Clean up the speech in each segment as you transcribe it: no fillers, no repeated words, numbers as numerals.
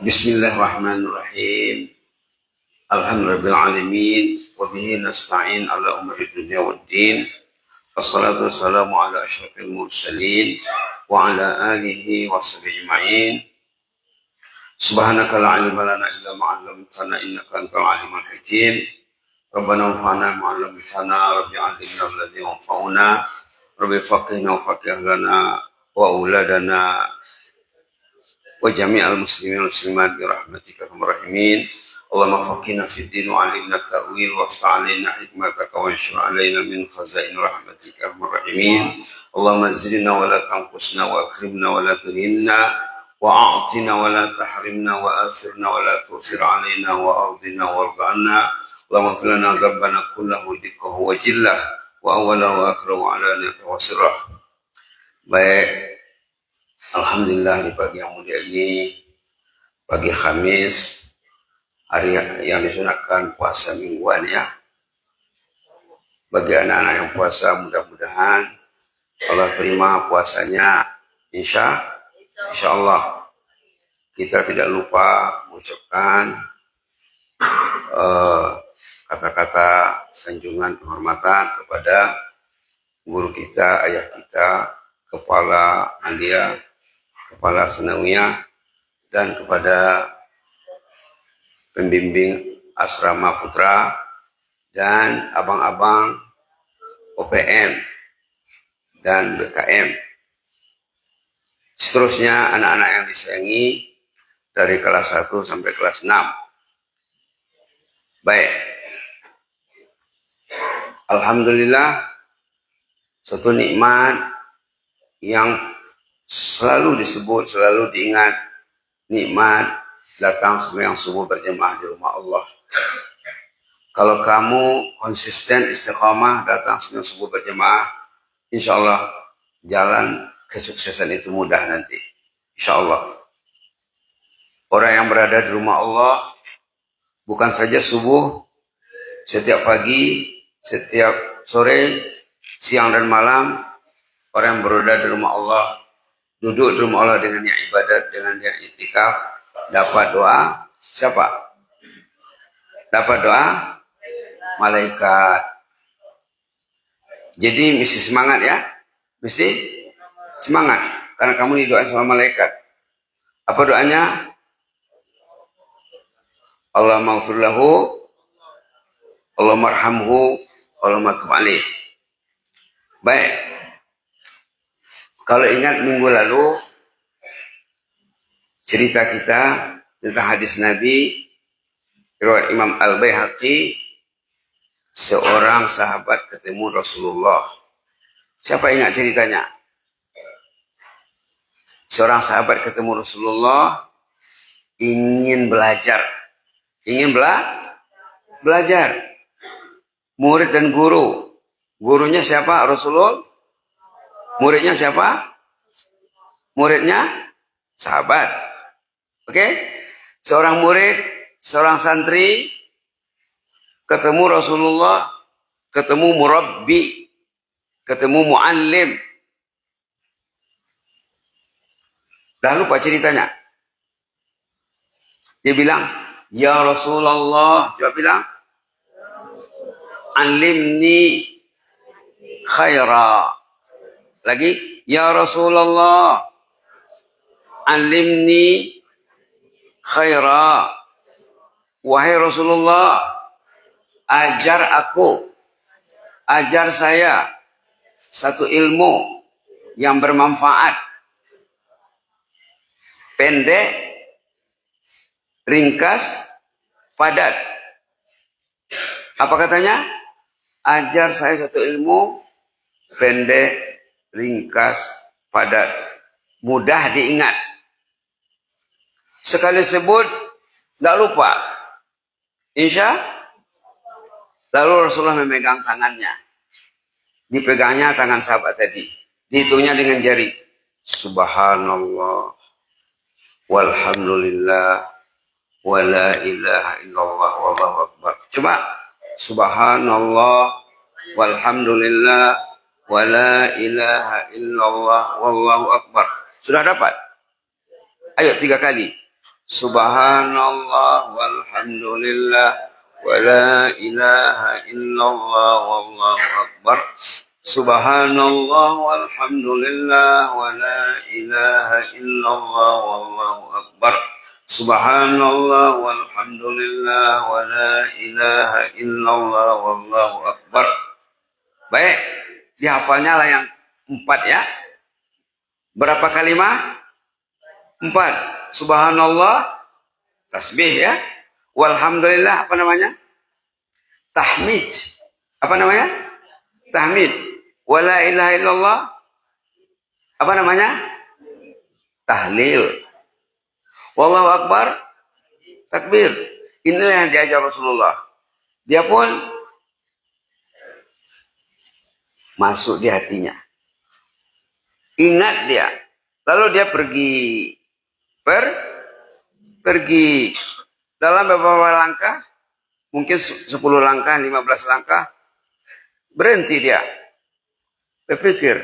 Bismillahirrahmanirrahim. Alhamdulillahirrahmanirrahim. Wabihi nasta'in ala umri dunia wa din. Wassalatu wassalamu ala ashrafil mursalin. Wa ala alihi wa sahbihi ajma'in. Subhanaka la ilma lana illa ma 'allamtana innaka antal alimul hakim. Rabbana anfa'na ma 'allamtana, rabbi 'allimna alladhi yanfa'una, rabbi faqihna wa faqih lana wa auladana wa jami'al muslimin wal muslimat bi rahmatika ya arhamar rahimin. Allahumma faqihna fid din wa 'allimna ta'wil wa aftah 'alaina hikmataka wa anshur 'alaina min khazain rahmatika ya arhamar rahimin. Allahumma zidna wa la tanqusna wa akrimna wa la tuhinna wa a'tina wa la tahrimna wa athirna wa la tu'thir 'alaina wa ardina warḍa'na. Allahumma ighfir lana dhanbana kullahu dikkahu wa jillah wa awwalahu wa akhirahu wa 'alaniyatahu wa sirrah. Baik, alhamdulillah di pagi yang mulia ini, pagi Khamis, hari yang disunatkan puasa mingguan ya. Bagi anak-anak yang puasa, mudah-mudahan Allah terima puasanya, insya Allah. Kita tidak lupa mengucapkan kata-kata sanjungan penghormatan kepada guru kita, ayah kita, kepala Alia, kepala Sanawiyah, dan kepada pembimbing asrama putra dan abang-abang OPM dan BKM. Seterusnya anak-anak yang disayangi dari kelas 1 sampai kelas 6. Baik. Alhamdulillah, suatu nikmat yang selalu disebut, selalu diingat, nikmat datang sembahyang subuh berjamaah di rumah Allah. Kalau kamu konsisten istiqamah datang sembahyang subuh berjamaah, insya Allah jalan kesuksesan itu mudah nanti. Insya Allah. Orang yang berada di rumah Allah bukan saja subuh, setiap pagi, setiap sore, siang dan malam, orang yang berada di rumah Allah, duduk di rumah Allah dengan yang ibadat, dengan yang itikaf, dapat doa siapa? Dapat doa malaikat. Jadi mesti semangat ya, mesti semangat karena kamu didoain sama malaikat. Apa doanya? Allahumma ighfir lahu, Allahumma arhamhu, Allahumma tub alaih. Baik. Kalau ingat minggu lalu cerita kita tentang hadis Nabi riwayat Imam Al-Baihaqi, seorang sahabat ketemu Rasulullah. Siapa ingat ceritanya? Seorang sahabat ketemu Rasulullah, ingin belajar. Ingin belajar. Murid dan guru. Gurunya siapa? Rasulullah. Muridnya siapa? Muridnya sahabat. Oke? Seorang murid, seorang santri ketemu Rasulullah, ketemu murabbi, ketemu muallim. Dah lupa ceritanya. Dia bilang, "Ya Rasulullah," coba bilang, "Alimni khaira." Lagi, "Ya Rasulullah, alimni khaira." Wahai Rasulullah, ajar aku, ajar saya satu ilmu yang bermanfaat. Pendek, ringkas, padat. Apa katanya? Ajar saya satu ilmu pendek, ringkas, padat, mudah diingat. Sekali sebut, tidak lupa. Insya. Lalu Rasulullah memegang tangannya. Dipegangnya tangan sahabat tadi. Dihitungnya dengan jari. Subhanallah, walhamdulillah, wa la ilaha illallah, wallahu akbar. Coba. Subhanallah, walhamdulillah, wa la ilaha illallah, wallahu akbar. Sudah dapat? Ayo 3 kali. Subhanallah walhamdulillah wa la ilaha illallah wallahu akbar. Subhanallah walhamdulillah wa la ilaha illallah wallahu akbar. Subhanallah walhamdulillah wa la ilaha illallah wallahu akbar. Baik, dihafalnya lah yang 4 ya. Berapa kalimat? 4. Subhanallah, tasbih ya. Walhamdulillah, apa namanya? Tahmid. Apa namanya? Tahmid. Wala ilaha illallah, apa namanya? Tahlil. Wallahu akbar, takbir. Inilah yang diajar Rasulullah. Dia pun masuk di hatinya. Ingat dia. Lalu dia pergi dalam beberapa langkah, mungkin 10 langkah, 15 langkah, berhenti dia. Berpikir.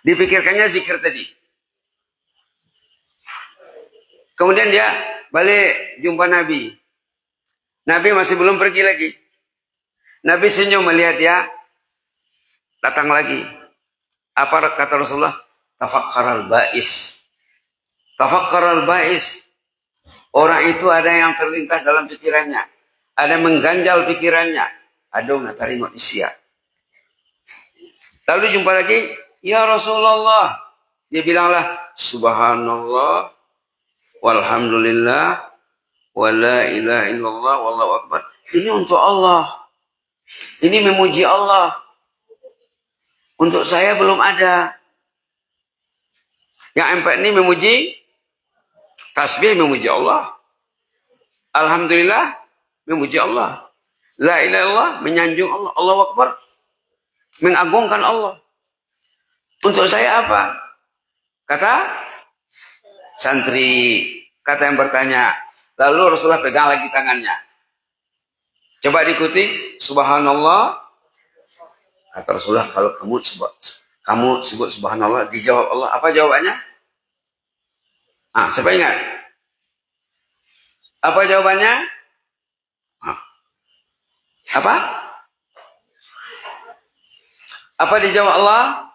Dipikirkannya zikir tadi. Kemudian dia balik jumpa Nabi. Nabi masih belum pergi lagi. Nabi senyum melihat dia datang lagi. Apa kata Rasulullah? Tafakkaral ba'is. Tafakkaral ba'is. Orang itu ada yang terlintas dalam pikirannya. Ada yang mengganjal pikirannya. Ada yang terima isya. Lalu jumpa lagi. Ya Rasulullah. Dia bilanglah. Subhanallah. Walhamdulillah. Wa la ilaha illallah. Wallahu akbar. Ini untuk Allah. Ini memuji Allah. Untuk saya belum ada. Yang 4 ini memuji. Tasbih memuji Allah. Alhamdulillah memuji Allah. La ilaha illallah menyanjung Allah. Allahu akbar mengagungkan Allah. Untuk saya apa? Kata santri, kata yang bertanya. Lalu Rasulullah pegang lagi tangannya. Coba diikuti. Subhanallah. Kata Rasulullah, kalau kamu sebut subhanallah, dijawab Allah. Apa jawabannya? Siapa ingat? Apa jawabannya? Apa? Apa dijawab Allah?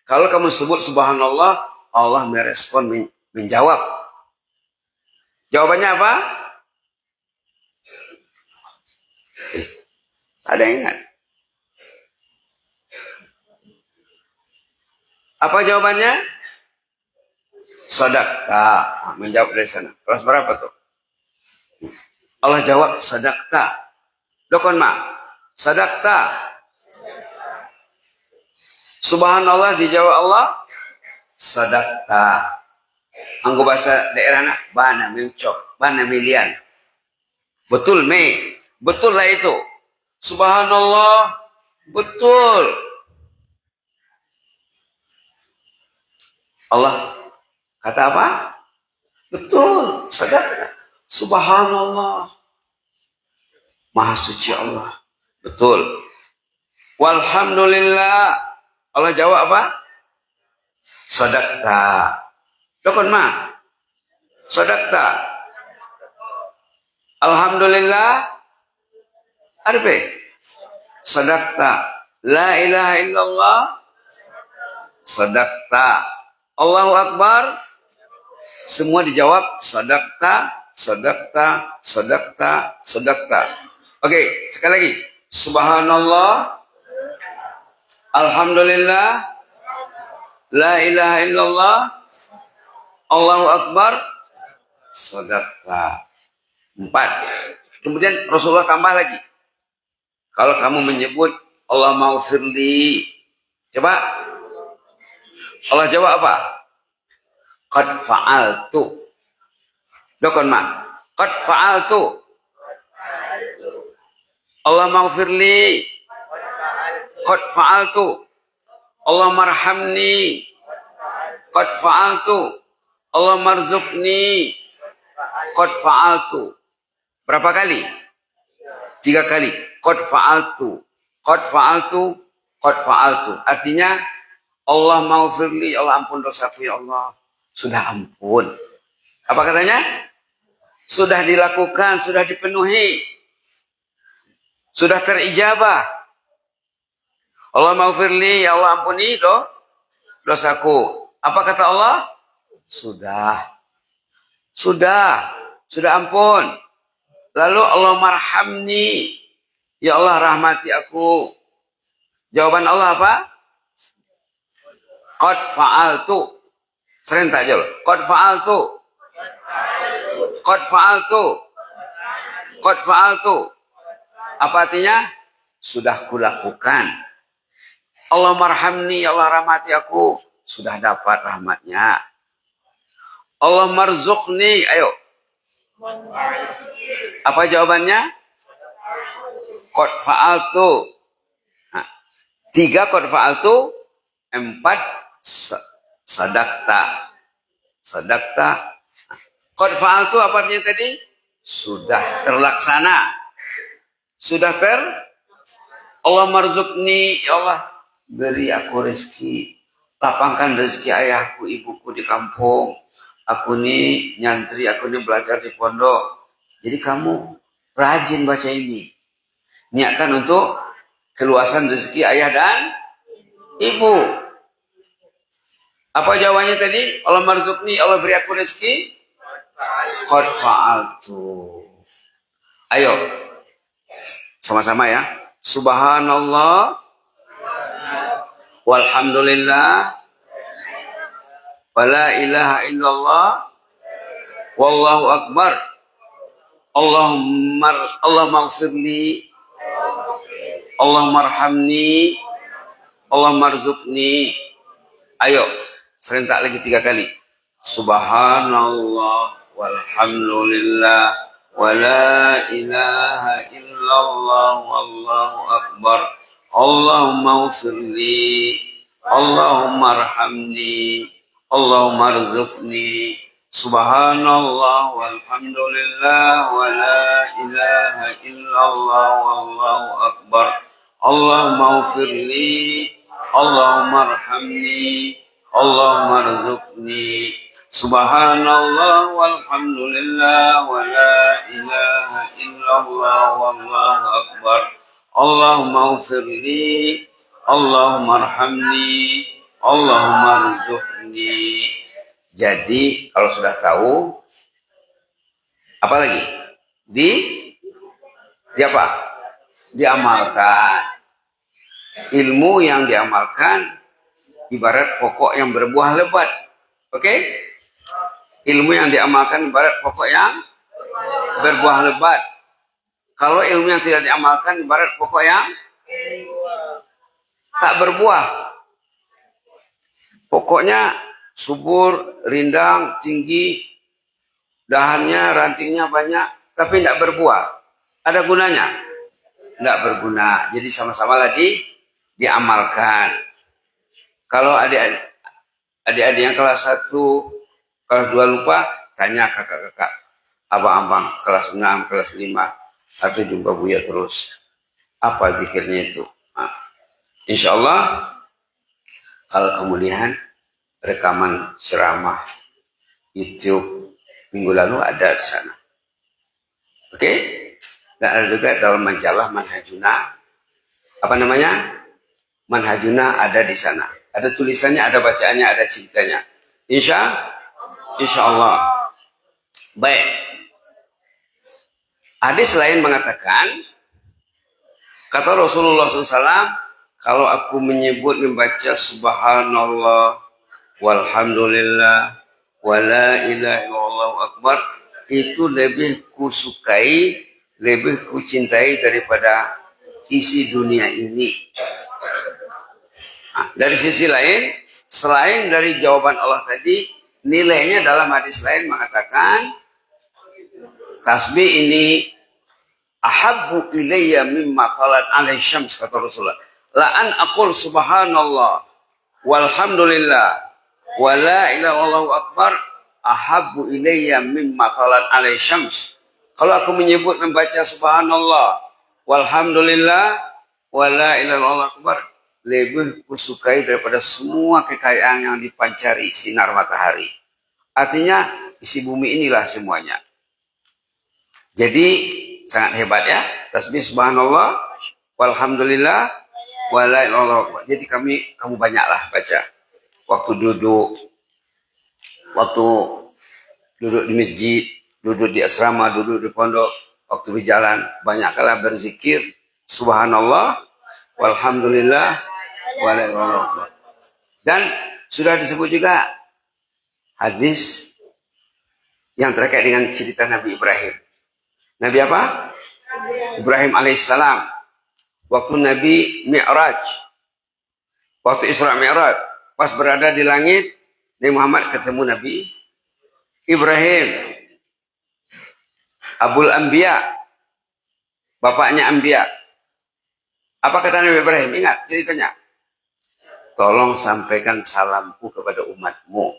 Kalau kamu sebut subhanallah, Allah merespon, menjawab. Jawabannya apa? Ada yang ingat? Apa jawabannya? Sadaqta. Menjawab dari sana. Kelas berapa tuh? Allah jawab sadaqta. Dokon ma. Sadaqta. Subhanallah dijawab Allah. Sadaqta. Anggo bahasa daerahnya bana meucok, bana milian. Betul me. Betul lah itu. Subhanallah. Betul. Allah kata apa? Betul, sadaqta. Subhanallah. Maha suci Allah. Betul. Walhamdulillah. Allah jawab apa? Sadaqta. Dokon ma. Sadaqta. Alhamdulillah. Arbe. Sadaqta. La ilaha illallah. Sadaqta. Allahu Akbar. Semua dijawab sadaqta, sadaqta, sadaqta, sadaqta. Oke, sekali lagi. Subhanallah. Alhamdulillah. La ilaha illallah. Allahu Akbar. Sadaqta. 4. Kemudian Rasulullah tambah lagi. Kalau kamu menyebut Allah maghfirli. Coba. Allah jawab apa? Qad fa'altu. Dokon ma. Qad fa'altu. Allah maghfirli. Qad fa'altu. Allah marhamni. Qad fa'altu. Allah marzuqni. Qad fa'altu. Berapa kali? 3 kali. Qad fa'altu. Qad fa'altu. Qad fa'altu. Artinya Allah maghfirli, Allah ampun dosaku ya Allah. sudah ampun. Apa katanya? Sudah dilakukan, sudah dipenuhi. Sudah terijabah. Allah maghfirli, ya Allah ampuni dosaku. Apa kata Allah? Sudah ampun. Lalu Allah marhamni, ya Allah rahmati aku. Jawaban Allah apa? Qad fa'altu. Sering tak jol? Qad fa'altu. Qad fa'altu. Qad fa'altu. Apa artinya? Sudah kulakukan. Allah marhamni, ya Allah rahmati aku. Sudah dapat rahmatnya. Allah marzuqni, ayo. Apa jawabannya? Qad fa'altu. Nah, 3 qad fa'altu, 4 sadaqta. Sadaqta. Qad fa'altu apa artinya tadi? Sudah terlaksana. Allah marzuqni, ya Allah beri aku rezeki. Lapangkan rezeki ayahku, ibuku di kampung. Aku nih nyantri, aku nih belajar di pondok. Jadi kamu rajin baca ini. Niatkan untuk keluasan rezeki ayah dan ibu. Apa jawabannya tadi? Allah marzuqni, Allah beri aku rezeki. Qad fa'altu. Ayo. Sama-sama ya. Subhanallah. Walhamdulillah. Wala ilaha illallah. Wallahu akbar. Allahumma ighfirli. Allahumma arhamni. Allahumma arzuqni. Ayo, serentak lagi 3 kali. Subhanallah walhamdulillah wala ilaha illallah wallahu akbar. Allahumma ighfirli. Allahumma arhamni. Allahumma arzuqni. Subhanallah walhamdulillah wala ilaha illallah wallahu akbar. Allahumma ighfirli. Allahumma arhamni. Allahumma arzuqni. Subhanallah walhamdulillah wala ilaha illallah wallahu akbar. Allahumma ighfirli. Allahumma arhamni. Allahumma arzuqni. Jadi kalau sudah tahu, apa lagi? Di apa? Diamalkan. Ilmu yang diamalkan ibarat pokok yang berbuah lebat. Oke? Ilmu yang diamalkan ibarat pokok yang berbuah lebat. Kalau ilmu yang tidak diamalkan ibarat pokok yang tak berbuah. Pokoknya subur, rindang, tinggi, dahannya, rantingnya banyak, tapi tidak berbuah. Ada gunanya? Tidak berguna. Jadi sama-sama diamalkan. Kalau adik-adik yang kelas 1, kelas 2 lupa, tanya kakak-kakak, abang-abang kelas 6, kelas 5, atau jumpa Buya terus. Apa zikirnya itu? Nah, insya Allah, kalau kamu lihat rekaman ceramah YouTube minggu lalu ada di sana. Oke? Dan ada juga dalam majalah Manhajuna. Apa namanya? Manhajuna ada di sana. Ada tulisannya, ada bacaannya, ada ceritanya. Insya Allah. Baik. Hadis lain mengatakan, kata Rasulullah SAW, kalau aku membaca subhanallah, walhamdulillah, wala ilaha illallah akbar, itu lebih kusukai, lebih kucintai daripada isi dunia ini. Nah, dari sisi lain, selain dari jawaban Allah tadi, nilainya dalam hadis lain mengatakan, tasbih ini ahabbu ilayya mimma qalat alaihi syams, kata Rasulullah. La an aqul subhanallah walhamdulillah wala ilaha illallah akbar ahabbu ilayya mimma qalat alaihi syams. Kalau aku membaca subhanallah walhamdulillah wala ilaha illallah akbar, lebih kusukai daripada semua kekayaan yang dipancari sinar matahari. Artinya isi bumi inilah semuanya. Jadi sangat hebat ya. Tasbih subhanallah, walhamdulillah, wala ilaha illallah. Jadi kamu banyaklah baca. Waktu duduk di masjid, duduk di asrama, duduk di pondok, waktu berjalan, banyaklah berzikir subhanallah, walhamdulillah, wala ilaha illallah. Dan sudah disebut juga hadis yang terkait dengan cerita Nabi Ibrahim. Nabi apa? Ibrahim alaihissalam. Waktu Nabi Mi'raj, waktu Isra Mi'raj, pas berada di langit, Nabi Muhammad ketemu Nabi Ibrahim, Abul Anbiya, bapaknya Anbiya. Apa kata Nabi Ibrahim? Ingat ceritanya. Tolong sampaikan salamku kepada umatmu.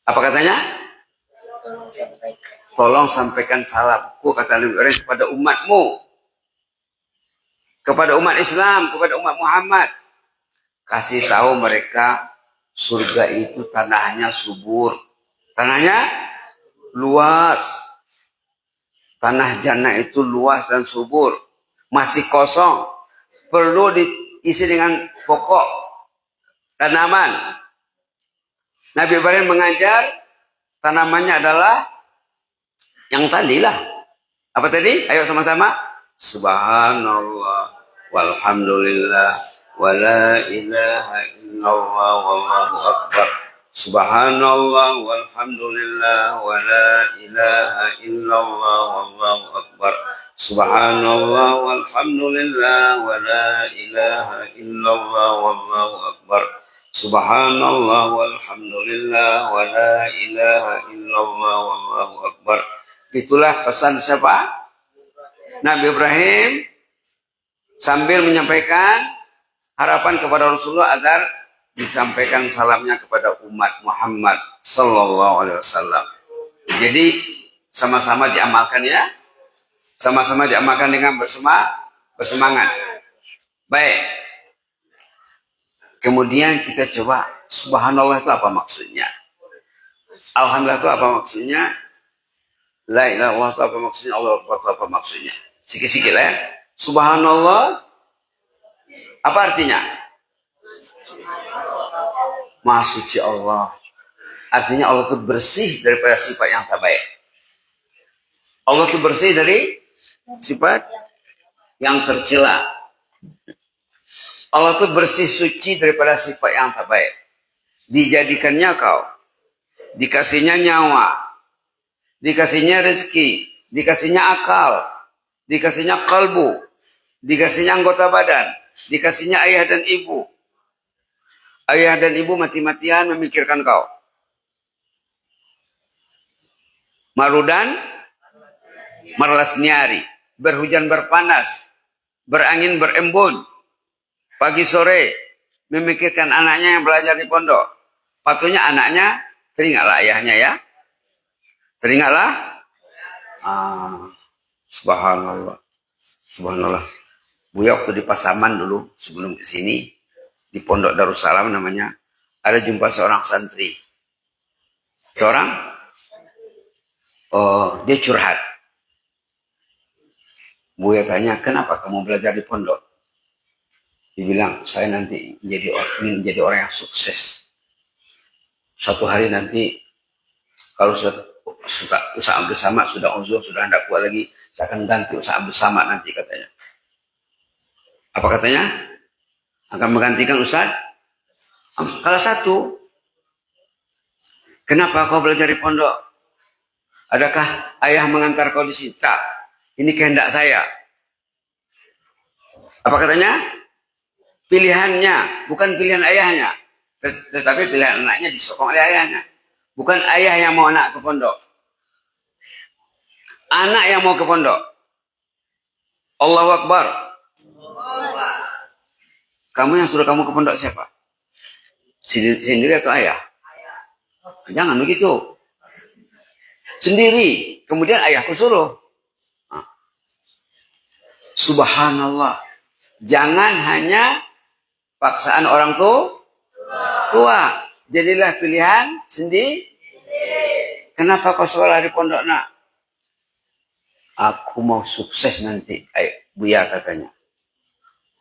Apa katanya? Tolong sampaikan salamku, kata Nabi Ibrahim, kepada umatmu. Kepada umat Islam, kepada umat Muhammad. Kasih tahu mereka surga itu tanahnya subur. Tanahnya luas. Tanah jannah itu luas dan subur. Masih kosong. Perlu diisi dengan pokok tanaman. Nabi Ibrahim mengajar tanamannya adalah yang tadilah. Apa tadi? Ayo sama-sama. Subhanallah walhamdulillah wala ilaha illallah wallahu akbar. Subhanallah walhamdulillah wala ilaha illallah wallahu akbar. Subhanallah walhamdulillah wala ilaha illallah wallahu akbar. Subhanallah walhamdulillah wala ilaha illallah wallahu akbar. Itulah pesan siapa? Nabi Ibrahim sambil menyampaikan harapan kepada Rasulullah agar disampaikan salamnya kepada umat Muhammad sallallahu alaihi wasallam. Jadi sama-sama diamalkan ya. Sama-sama diamalkan dengan bersemangat. Baik. Kemudian kita coba subhanallah itu apa maksudnya? Alhamdulillah itu apa maksudnya? La ilaha illallah itu apa maksudnya? Allah Akbar itu apa maksudnya? Sikit-sikit lah ya. Subhanallah apa artinya? Maha suci Allah. Artinya Allah itu bersih daripada sifat yang tak baik. Allah itu bersih dari sifat yang tercela. Allah itu bersih suci daripada sifat yang tak baik. Dijadikannya kau, dikasihnya nyawa, dikasihnya rezeki, dikasihnya akal, dikasihnya kalbu, dikasihnya anggota badan, dikasihnya ayah dan ibu. Ayah dan ibu mati-matian memikirkan kau. Marudan, merlas nyari, berhujan berpanas, berangin berembun, pagi sore memikirkan anaknya yang belajar di pondok. Patutnya anaknya teringatlah ayahnya ya. Teringatlah. Subhanallah. Subhanallah. Buya waktu di Pasaman dulu sebelum ke sini di Pondok Darussalam namanya, ada jumpa seorang santri. Dia curhat. Buya tanya, kenapa kamu belajar di pondok? Dibilang, saya nanti ingin menjadi orang yang sukses. Suatu hari nanti, kalau sudah usaha bersama, sudah uzur, sudah tidak kuat lagi, saya akan ganti usaha bersama nanti katanya. Apa katanya? Akan menggantikan Ustaz. Kalau satu, kenapa kau belajar di pondok? Adakah ayah mengantar kau di sini? Tak, ini kehendak saya. Apa katanya? Pilihannya, bukan pilihan ayahnya. Tetapi pilihan anaknya disokong oleh ayahnya. Bukan ayah yang mau anak ke pondok. Anak yang mau ke pondok. Allahu Akbar. Kamu yang suruh kamu ke pondok siapa? Sendiri atau ayah? Jangan begitu. Sendiri. Kemudian ayahku suruh. Subhanallah. Jangan hanya paksaan orang tua. Jadilah pilihan Kenapa kau sekolah di pondok, nak? Aku mau sukses nanti. Buya katanya.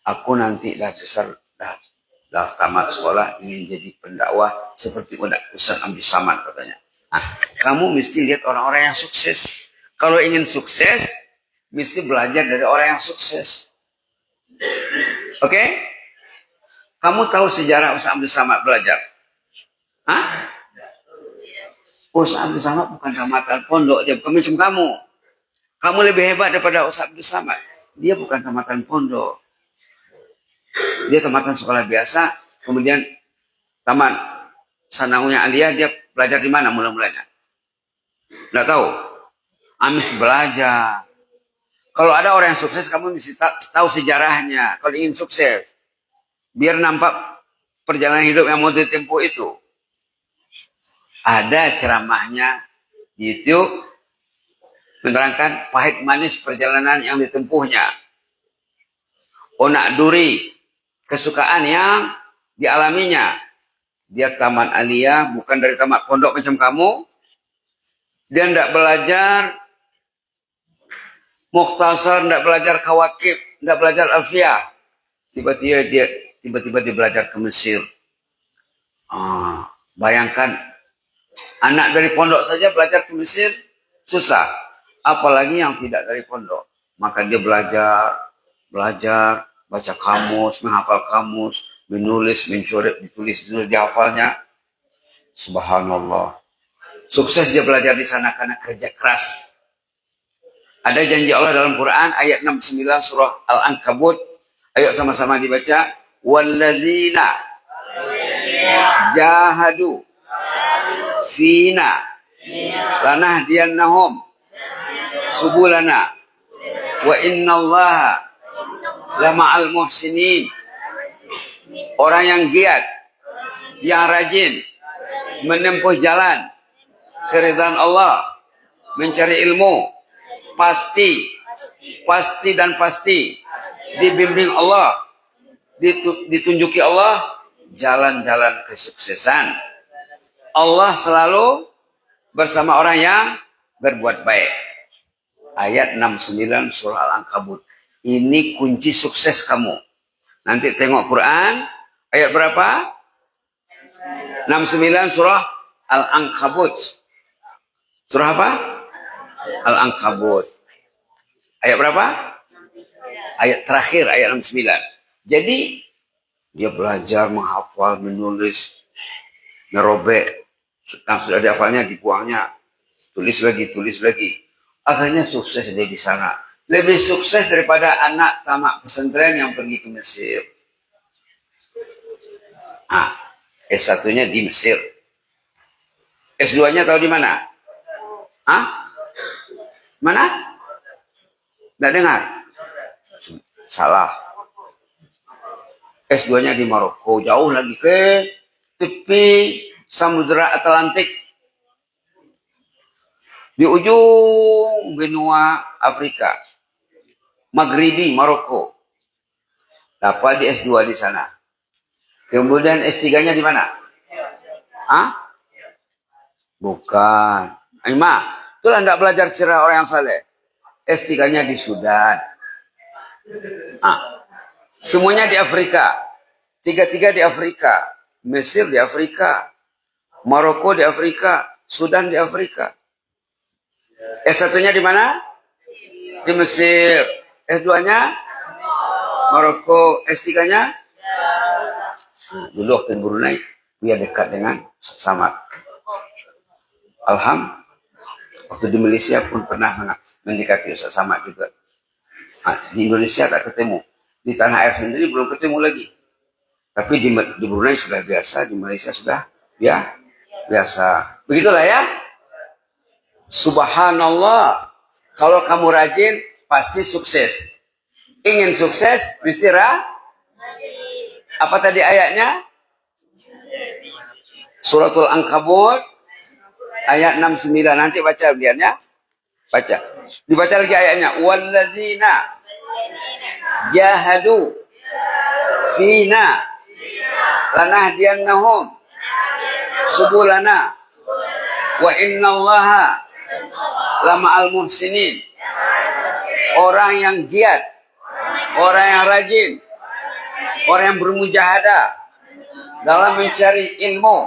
Aku nanti dah besar, dah tamat sekolah, ingin jadi pendakwah seperti Ustaz Abdul Samad katanya. Nah, kamu mesti lihat orang-orang yang sukses. Kalau ingin sukses, mesti belajar dari orang yang sukses. Oke? Kamu tahu sejarah Ustaz Abdul Samad belajar? Hah? Ustaz Abdul Samad bukan tamatan pondok, dia bukan macam kamu. Kamu lebih hebat daripada Ustaz Abdul Samad. Dia bukan tamatan pondok. Dia tamatan sekolah biasa, kemudian taman sanawiyah aliyah, dia belajar di mana mula-mulanya? Nggak tahu. Amis belajar. Kalau ada orang yang sukses, kamu mesti tahu sejarahnya. Kalau ingin sukses, biar nampak perjalanan hidup yang mau ditempuh itu. Ada ceramahnya di YouTube menerangkan pahit manis perjalanan yang ditempuhnya. Onak duri, kesukaan yang dialaminya. Dia taman aliyah, bukan dari taman pondok macam kamu. Dia tidak belajar mukhtasar, tidak belajar kawakib, tidak belajar alfiyah. Tiba-tiba dia belajar ke Mesir. Bayangkan, anak dari pondok saja belajar ke Mesir susah. Apalagi yang tidak dari pondok. Maka dia belajar, baca kamus, menghafal kamus, menulis, mencoret, ditulis, dihafalnya. Subhanallah. Sukses dia belajar di sana karena kerja keras. Ada janji Allah dalam Quran ayat 69 surah Al-Ankabut. Ayo sama-sama dibaca. Walladzina jahadu fina lanahdiyannahum subulana wa innallaha lama'al muhsinin. Orang yang giat, yang rajin menempuh jalan keridhaan Allah, mencari ilmu, pasti dibimbing Allah, ditunjuki Allah jalan-jalan kesuksesan. Allah selalu bersama orang yang berbuat baik. Ayat 69 surah Al-Ankabut. Ini kunci sukses kamu. Nanti tengok Quran ayat berapa? 69 surah Al-Ankabut. Surah apa? Al-Ankabut. Ayat berapa? Ayat terakhir, ayat 69. Jadi, dia belajar menghafal, menulis, merobek. Yang sudah dihafalnya, dibuangnya. Tulis lagi. Akhirnya sukses dia di sana. Lebih sukses daripada anak tamak pesantren yang pergi ke Mesir. S1-nya di Mesir. S2-nya tahu di mana? Mana? Nggak dengar? Salah. S2-nya di Maroko. Jauh lagi ke tepi Samudra Atlantik. Di ujung benua Afrika. Maghribi, Maroko. Dapat di S2 di sana. Kemudian S3-nya di mana? Bukan. Itulah tidak belajar cara orang yang saleh. S3-nya di Sudan. Semuanya di Afrika. Tiga-tiga di Afrika. Mesir di Afrika. Maroko di Afrika. Sudan di Afrika. S1-nya di mana? Di Mesir. S2-nya? Maroko. S3-nya? Dulu waktu di Brunei, dia dekat dengan Samad. Alhamdulillah. Waktu di Malaysia pun pernah mendekati Ustaz Samad juga. Di Indonesia tak ketemu. Di tanah air sendiri belum ketemu lagi. Tapi di Brunei sudah biasa, di Malaysia sudah biasa. Begitulah ya. Subhanallah. Kalau kamu rajin, pasti sukses. Ingin sukses, mesti apa tadi ayatnya? Suratul Ankabut ayat 69. Nanti baca biarnya. Baca. Dibaca lagi ayatnya. Wallazina jahadu fina lanahdiyannahum subulana Wa innallaha lama'al muhsinin. Orang yang giat, orang yang rajin, orang yang bermujahadah dalam mencari ilmu,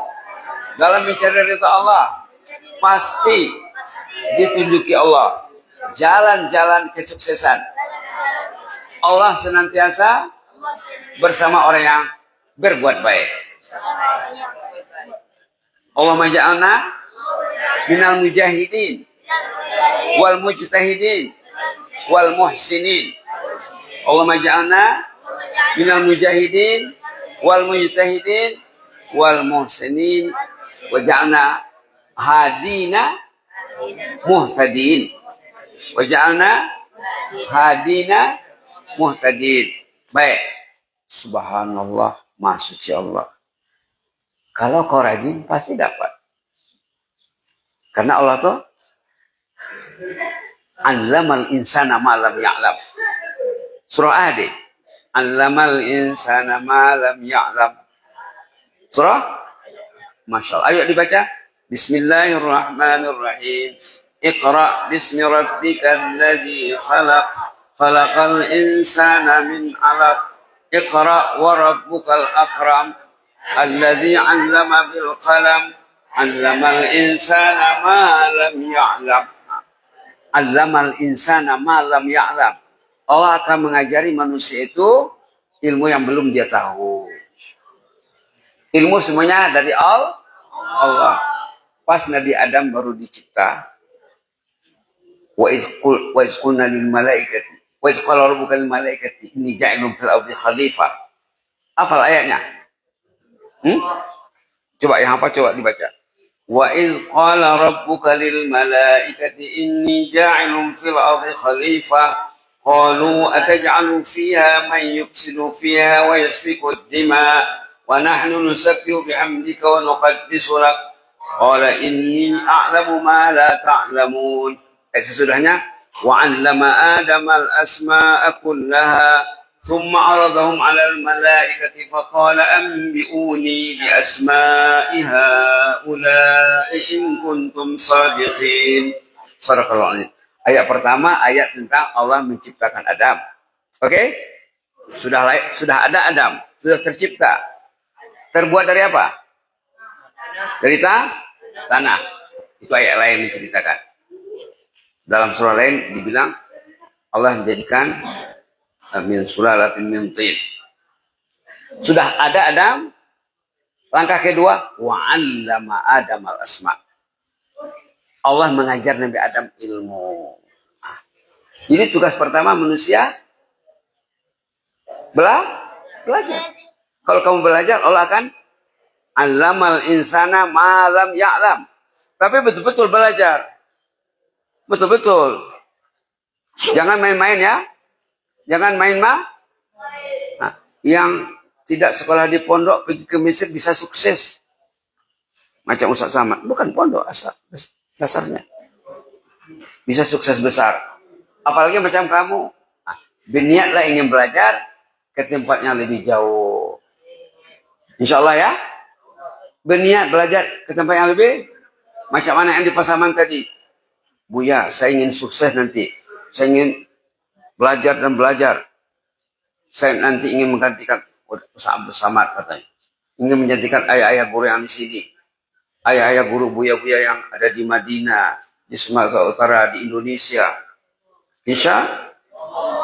dalam mencari ridha Allah, pasti ditunjuki Allah jalan-jalan kesuksesan. Allah senantiasa bersama orang yang berbuat baik. Allahumma ja'alna minal mujahidin wal mujtahidin wal muhsinin. Allahumma ja'alna minal mujahidin wal mujtahidin wal muhsinin wa ja'alna hadina muhtadin wa ja'alna hadina muhtadin. Baik. Subhanallah, Maha Suci Allah. Kalau kau rajin pasti dapat. Karena Allah tuh allamal insana ma lam ya'lam. Surah Adi. Allamal insana ma lam ya'lam. Surah Masya Allah. Ayo dibaca. Bismillahirrahmanirrahim. Iqra bismi rabbikal ladzi khalaq. Khalaqal insana min 'alaq. Iqra wa rabbukal akram. Alladzi 'allama bil qalam. 'Allamal insana ma lam ya'lam. 'Allamal insana ma lam ya'lam. Allah akan mengajari manusia itu ilmu yang belum dia tahu. Ilmu semuanya dari Allah. Pas Nabi Adam baru dicipta. Wa iz qulna lil malaikati wa iz qala rabbuka lil malaikati inni ja'ilun fil ardi khalifah. Hafal ayatnya? Coba yang apa coba dibaca. Wa iz qala rabbuka lil malaikati inni ja'ilun fil ardi khalifah. Qalu ataj'alu fiha man yufsidu fiha wa yasfiku ad-dima wa nahnu nusabbihu bihamdika wa nuqaddisu lak. Qala inni a'lamu ma la ta'lamun. Sesudahnya wa 'allama Adama al-asma'a kullaha thumma 'aradahum 'ala al-malaikati faqala anbi'uni bi asma'i ha'ula'i in kuntum shadiqin. Shadaqallahu 'azim. Ayat pertama ayat tentang Allah menciptakan Adam. Oke? Sudah ada Adam, sudah tercipta. Terbuat dari apa? Dari tanah. Itu ayat lain menceritakan. Dalam surah lain dibilang Allah menjadikan min sulalatin min tin. Sudah ada Adam. Langkah kedua, wa 'allama Adam al-asma. Allah mengajar Nabi Adam ilmu. Jadi tugas pertama manusia belajar. Kalau kamu belajar, Allah akan 'allamal insana ma lam ya'lam. Tapi betul-betul belajar. Betul-betul. Jangan main-main ya. Jangan main-main. Nah, yang tidak sekolah di pondok pergi ke Mesir bisa sukses. Macam Ustaz Samad. Bukan pondok asal dasarnya. Bisa sukses besar. Apalagi macam kamu. Nah, berniatlah ingin belajar ke tempat yang lebih jauh. Insya Allah ya. Berniat belajar ke tempat yang lebih. Macam mana yang di Pasaman tadi. Buya, saya ingin sukses nanti. Saya ingin belajar dan belajar. Saya nanti ingin menggantikan Samad katanya. Ingin menjadikan ayah-ayah guru yang di sini. Ayah-ayah guru buya-buya yang ada di Madinah, di Sumatera Utara, di Indonesia. Insya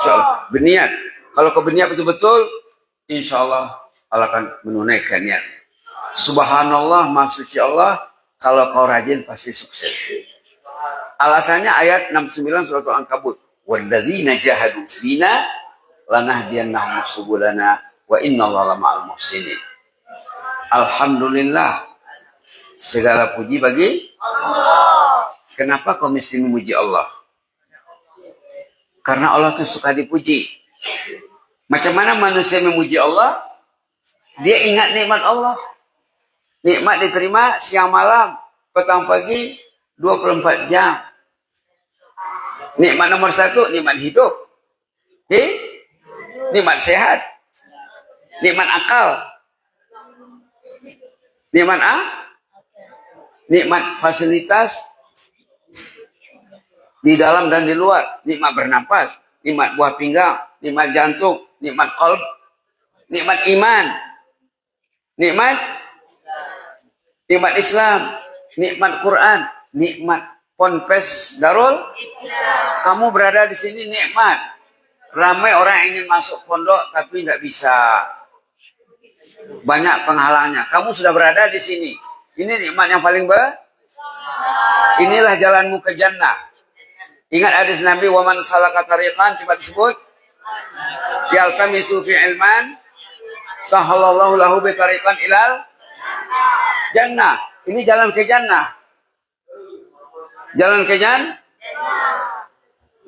Allah. Berniat. Kalau kau berniat betul-betul, insya Allah Allah akan menunaikan niat. Subhanallah, Maha Suci Allah. Kalau kau rajin pasti sukses. Alasannya ayat 69 surat Al-Ankabut. Walladzina jahadu fina lanahdiyannahum subulana wa innallaha ma'al muhsinin. Alhamdulillah. Segala puji bagi Allah. Kenapa kau mesti memuji Allah? Karena Allah itu suka dipuji. Macam mana manusia memuji Allah? Dia ingat nikmat Allah. Nikmat diterima siang malam, petang pagi, 24 jam. Nikmat nomor 1, nikmat hidup. Nikmat sehat. Nikmat akal. Nikmat nikmat fasilitas di dalam dan di luar, nikmat bernapas, nikmat buah pinggang, nikmat jantung, nikmat qalb, nikmat iman, nikmat Islam, nikmat Quran, nikmat Ponpes Darul. Kamu berada di sini nikmat. Ramai orang yang ingin masuk pondok tapi tidak bisa. Banyak penghalangnya. Kamu sudah berada di sini. Ini nikmat yang paling inilah jalanmu ke jannah. Ingat hadis Nabi, wa man salaka tariqan, coba disebut. Yaltamisu fi ilman, sahalallahu lahu bi tariqan ilal jannah. Ini jalan ke jannah. Jalan ke jannah.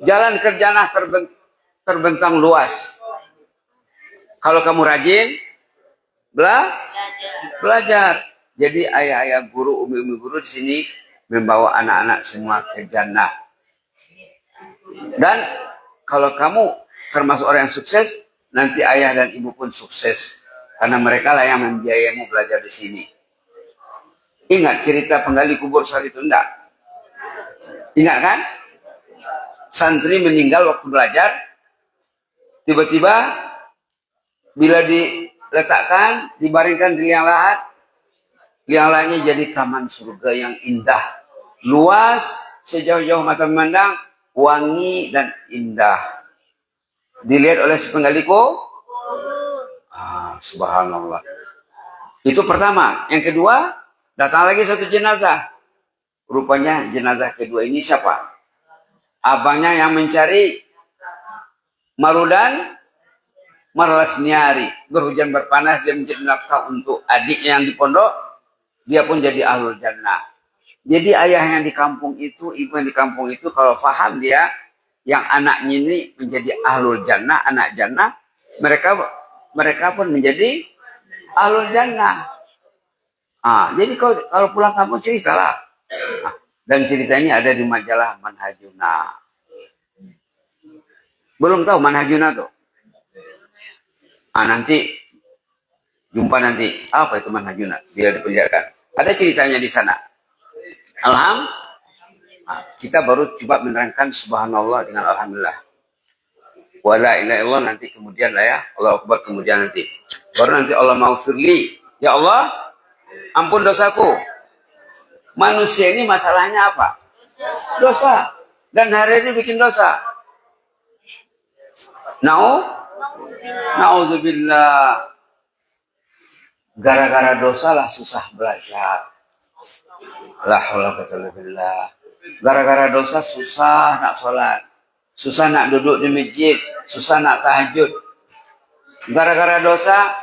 Jalan ke jannah terbentang luas. Kalau kamu rajin belajar. Jadi ayah-ayah guru, umi-umi guru di sini membawa anak-anak semua ke jannah. Dan kalau kamu termasuk orang yang sukses, nanti ayah dan ibu pun sukses. Karena mereka lah yang membiayamu belajar di sini. Ingat cerita penggali kubur saat itu enggak? Ingat kan? Santri meninggal waktu belajar. Tiba-tiba bila diletakkan, dibaringkan di liang lahat, liang lahatnya jadi taman surga yang indah. Luas, sejauh-jauh mata memandang, wangi dan indah. Dilihat oleh si penggali subhanallah. Itu pertama. Yang kedua, datang lagi satu jenazah. Rupanya jenazah kedua ini siapa? Abangnya yang mencari Marudan Marlasniari. Berhujan berpanas, dia mencari nafkah untuk adiknya yang di pondok. Dia pun jadi ahlul jannah. Jadi ayah yang di kampung itu, ibu yang di kampung itu, kalau faham dia, yang anaknya ini menjadi ahlul jannah, anak jannah, mereka pun menjadi ahlul jannah. Jadi kalau pulang kampung ceritalah. Dan ceritanya ada di majalah Manhajuna. Belum tahu Manhajuna tuh? Nanti jumpa nanti. Apa itu Manhajuna? Bila diperlihatkan. Ada ceritanya di sana. Kita baru coba menerangkan subhanallah dengan alhamdulillah. Wala ilaha illallah nanti kemudian lah ya. Allah Akbar kemudian nanti. Baru nanti Allah maghfirli. Ya Allah, ampun dosaku. Manusia ini masalahnya apa? Dosa. Dan hari ini bikin dosa. Na'udzubillah. Gara-gara dosa lah susah belajar. La haula wa la billah. Gara-gara dosa susah nak sholat. Susah nak duduk di masjid. Susah nak tahajud. Gara-gara dosa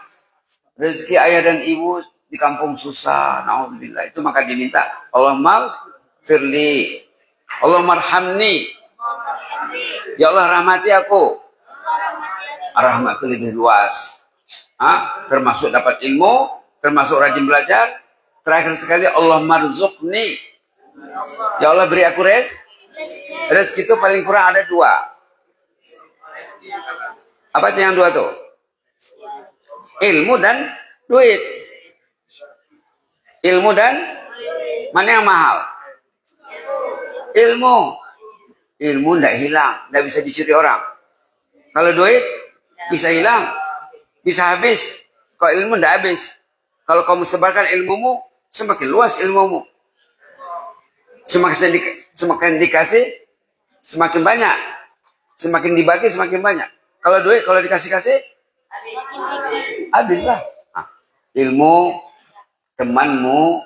rezeki ayah dan ibu di kampung susah. Na'udzubillah. Itu maka diminta Allahumma firli. Allahumma arhamni. Ya Allah rahmati aku. Rahmat itu lebih luas. Termasuk dapat ilmu, termasuk rajin belajar. Terakhir sekali Allah marzuqni. Ya Allah beri aku rezeki itu paling kurang ada dua. Apa itu yang dua tuh? Ilmu dan duit. Ilmu dan mana yang mahal? Ilmu. Ilmu tidak hilang, tidak bisa dicuri orang. Kalau duit bisa hilang, bisa habis. Kalau ilmu tidak habis. Kalau kamu sebarkan ilmumu, semakin luas ilmumu. Semakin dikasih, semakin banyak. Semakin dibagi, semakin banyak. Kalau duit, kalau dikasih-kasih, habislah. Ilmu temanmu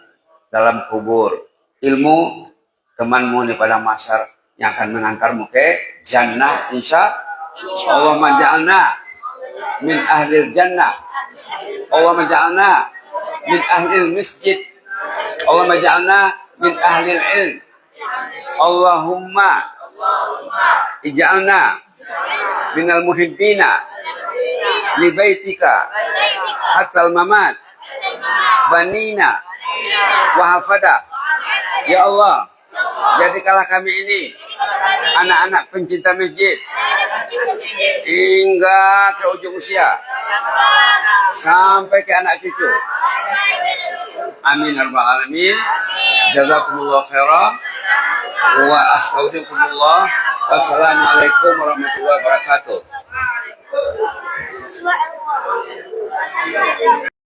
dalam kubur. Ilmu temanmu di padang mahsyar yang akan mengantarmu ke jannah insya Allah. Maja'alna min ahlil jannah. Allah maja'alna min ahlil masjid. Allah maja'alna min ahlil ilm. Allahumma ij'alna minal muhibbina li baitika hatta al-mamat banina wa hafada. Ya Allah, jadikanlah kami ini anak-anak pencinta masjid hingga ke ujung usia, sampai ke anak cucu. Amin ya rabbal alamin. Jazakumullah khairan wa astaudikumullah. Wassalamualaikum warahmatullahi wabarakatuh.